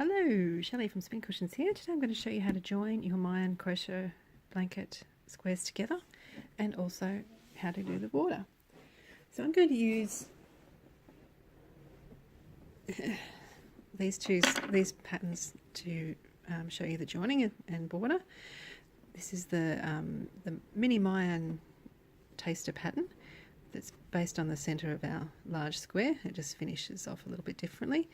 Hello, Shelley from Spin Cushions here. Today I'm going to show you how to join your Mayan Crochet blanket squares together and also how to do the border. So I'm going to use these patterns to show you the joining and border. This is the mini Mayan taster pattern that's based on the centre of our large square. It just finishes off a little bit differently.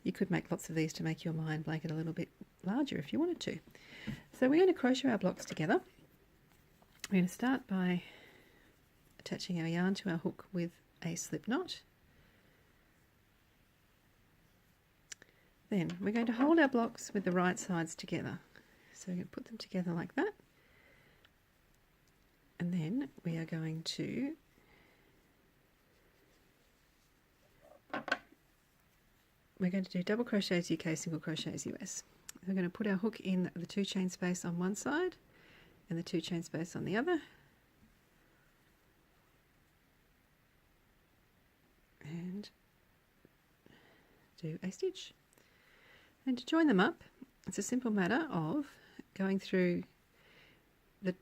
You could make lots of these to make your Mayan blanket a little bit larger if you wanted to. So we're going to crochet our blocks together. We're going to start by attaching our yarn to our hook with a slip knot. Then we're going to hold our blocks with the right sides together. So we're going to put them together like that. And then we are going to do double crochets UK, single crochets US. We're going to put our hook in the 2 chain space on one side and the 2 chain space on the other. And do a stitch. And to join them up, it's a simple matter of going through the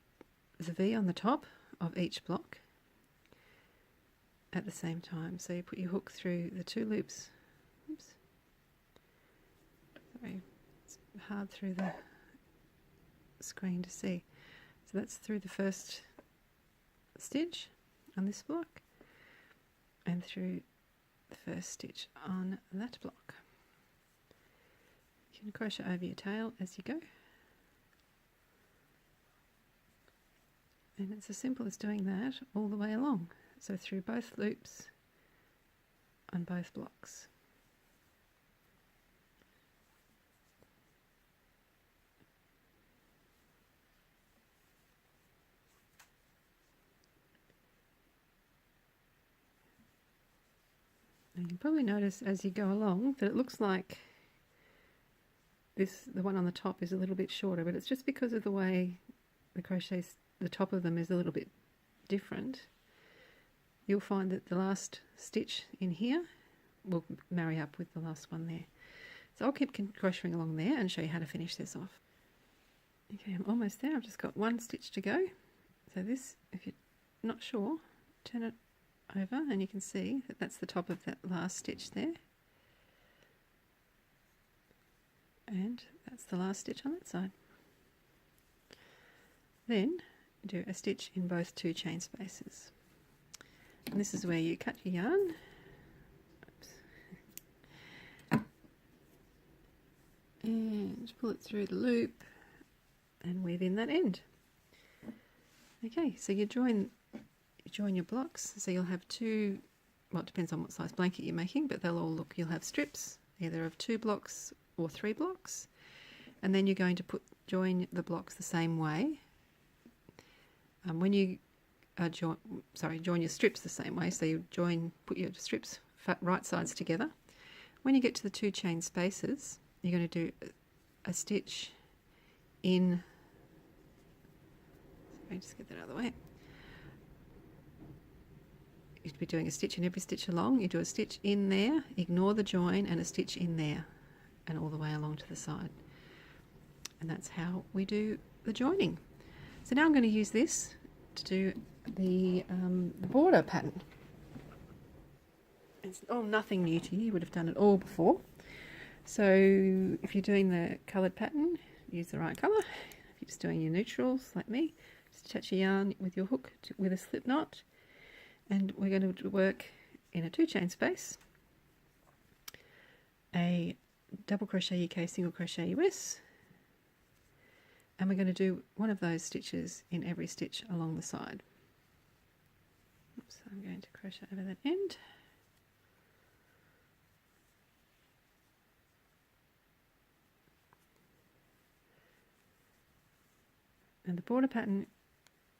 V on the top of each block at the same time. So you put your hook through the 2 loops. Oops. Sorry, it's hard through the screen to see. So that's through the first stitch on this block and through the first stitch on that block. You can crochet over your tail as you go. And it's as simple as doing that all the way along. So through both loops on both blocks. And you can probably notice as you go along that it looks like the one on the top is a little bit shorter, but it's just because of the way the top of them is a little bit different. You'll find that the last stitch in here will marry up with the last one there. So I'll keep crocheting along there and show you how to finish this off. Okay, I'm almost there. I've just got 1 stitch to go. So this, if you're not sure, turn it over and you can see that that's the top of that last stitch there. And that's the last stitch on that side. Then do a stitch in both 2 chain spaces. And this is where you cut your yarn. Oops. And pull it through the loop and weave in that end. Okay, so you join your blocks. So you'll have 2, well, it depends on what size blanket you're making, but they'll all look, you'll have strips either of 2 blocks or 3 blocks, and then you're going to join the blocks the same way. When you join your strips the same way, so you put your strips right sides together. When you get to the 2 chain spaces, you're going to do a stitch in, sorry, just get that out of the way. You'd be doing a stitch in every stitch along. You do a stitch in there, ignore the join, and a stitch in there, and all the way along to the side. And that's how we do the joining. So now I'm going to use this to do the border pattern. It's nothing new to you. You would have done it all before. So if you're doing the coloured pattern, use the right colour. If you're just doing your neutrals like me, just attach your yarn with your hook with a slip knot. And we're going to work in a 2 chain space, a double crochet UK, single crochet US, and we're going to do one of those stitches in every stitch along the side. So I'm going to crochet over that end. And the border pattern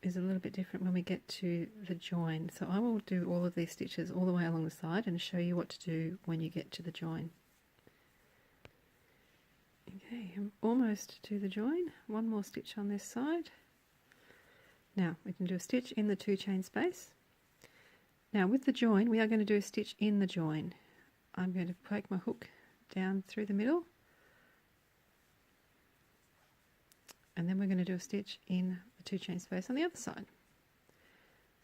is a little bit different when we get to the join. So I will do all of these stitches all the way along the side and show you what to do when you get to the join. Okay, I'm almost to the join. 1 more stitch on this side. Now we can do a stitch in the 2 chain space. Now with the join, we are going to do a stitch in the join. I'm going to poke my hook down through the middle and then we're going to do a stitch in the 2 chain space on the other side.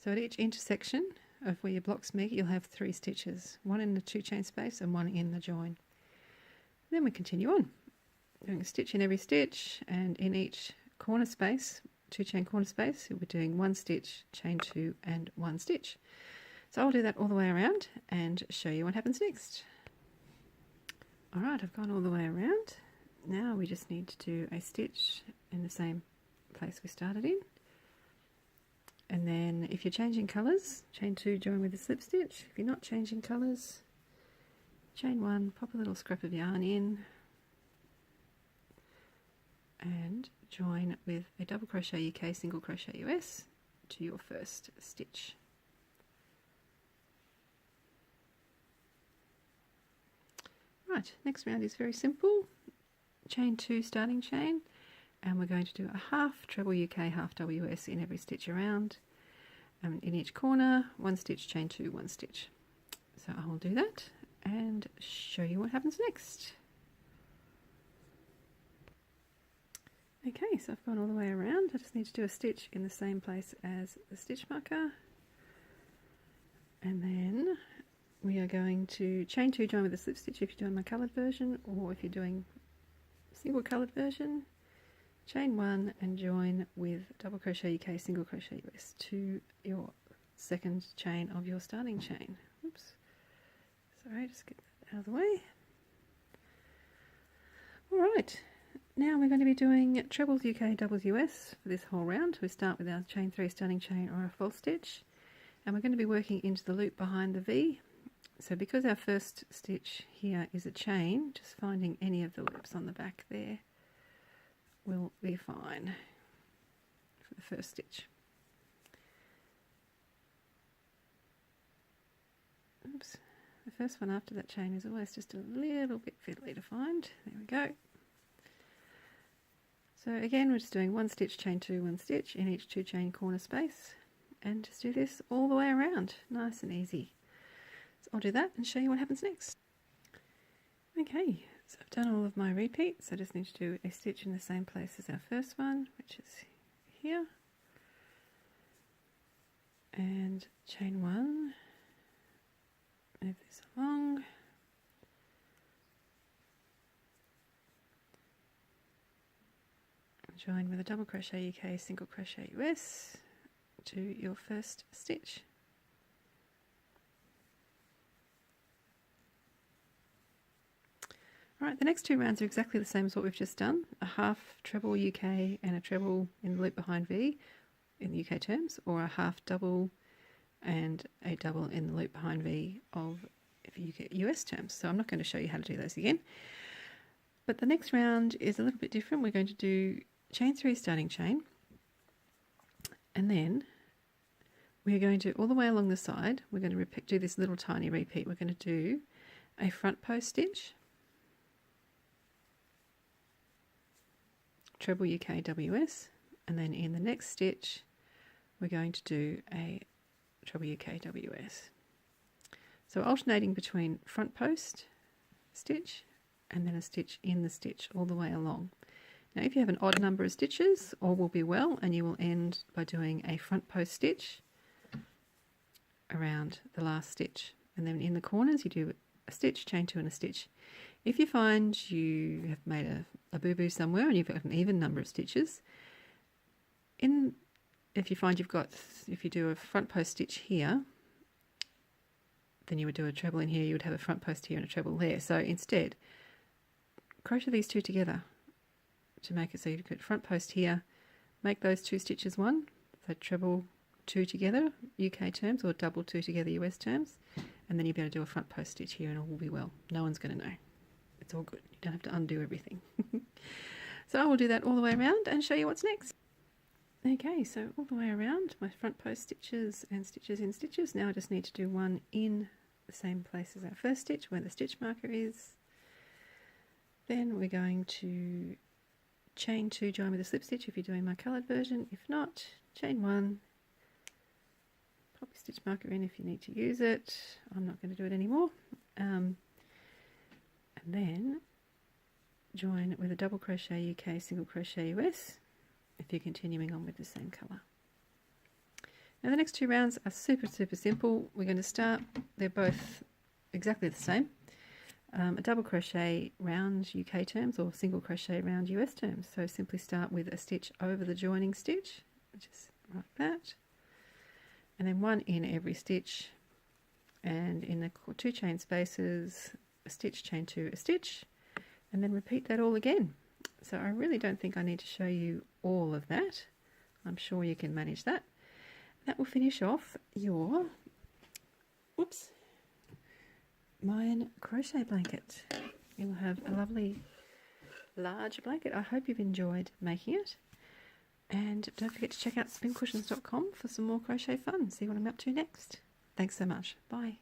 So at each intersection of where your blocks meet, you'll have 3 stitches, one in the 2 chain space and one in the join. Then we continue on, doing a stitch in every stitch, and in each corner space, 2 chain corner space, we'll be doing 1 stitch, chain 2 and 1 stitch. So I'll do that all the way around and show you what happens next. Alright, I've gone all the way around. Now we just need to do a stitch in the same place we started in. And then if you're changing colours, chain 2, join with a slip stitch. If you're not changing colours, chain 1, pop a little scrap of yarn in and join with a double crochet UK, single crochet US to your first stitch. Right, next round is very simple. Chain 2 starting chain, and we're going to do a half treble UK, half double US in every stitch around. In each corner, 1 stitch, chain 2, 1 stitch. So I will do that and show you what happens next. Okay, so I've gone all the way around. I just need to do a stitch in the same place as the stitch marker, and then we are going to chain 2, join with a slip stitch if you're doing my coloured version, or if you're doing single coloured version, chain 1 and join with double crochet UK, single crochet US to your second chain of your starting chain. Oops, sorry, just get that out of the way. Alright, now we're going to be doing trebles UK, doubles US for this whole round. We start with our chain 3 starting chain or a false stitch, and we're going to be working into the loop behind the V. So because our first stitch here is a chain, just finding any of the loops on the back there will be fine for the first stitch. Oops, the first one after that chain is always just a little bit fiddly to find. There we go. So again, we're just doing 1 stitch, chain 2, 1 stitch in each 2 chain corner space, and just do this all the way around, nice and easy. So I'll do that and show you what happens next. Okay, so I've done all of my repeats. I just need to do a stitch in the same place as our first one, which is here, and chain 1, move this along, join with a double crochet UK, single crochet US to your first stitch. Alright, the next 2 rounds are exactly the same as what we've just done. A half treble UK and a treble in the loop behind V in the UK terms, or a half double and a double in the loop behind V of UK US terms. So I'm not going to show you how to do those again. But the next round is a little bit different. We're going to do chain 3 starting chain, and then we're going to, all the way along the side, we're going to do this little tiny repeat. We're going to do a front post stitch, treble UK WS, and then in the next stitch we're going to do a treble UK WS. So alternating between front post stitch and then a stitch in the stitch all the way along. Now if you have an odd number of stitches, all will be well, and you will end by doing a front post stitch around the last stitch, and then in the corners you do a stitch, chain 2 and a stitch. If you find you have made a boo-boo somewhere and you've got an even number of stitches, if you do a front post stitch here, then you would do a treble in here, you would have a front post here and a treble there. So instead, crochet these 2 together to make it so you could front post here, make those 2 stitches 1, so treble 2 together UK terms, or double 2 together US terms, and then you'll be able to do a front post stitch here and all will be well. No one's going to know. It's all good. You don't have to undo everything. So I will do that all the way around and show you what's next. Okay, so all the way around, my front post stitches and stitches in stitches. Now I just need to do one in the same place as our first stitch where the stitch marker is. Then we're going to chain 2, join with a slip stitch if you're doing my coloured version. If not, chain 1, pop your stitch marker in if you need to use it. I'm not going to do it anymore. And then join with a double crochet UK, single crochet US if you're continuing on with the same colour. Now the next 2 rounds are super simple. We're going to start, they're both exactly the same. A double crochet round UK terms or single crochet round US terms. So simply start with a stitch over the joining stitch, just like that, and then 1 in every stitch, and in the 2 chain spaces a stitch, chain 2, a stitch, and then repeat that all again. So I really don't think I need to show you all of that. I'm sure you can manage that. That will finish off your Mayan crochet blanket. You'll have a lovely large blanket. I hope you've enjoyed making it. And don't forget to check out spincushions.com for some more crochet fun. See what I'm up to next. Thanks so much. Bye.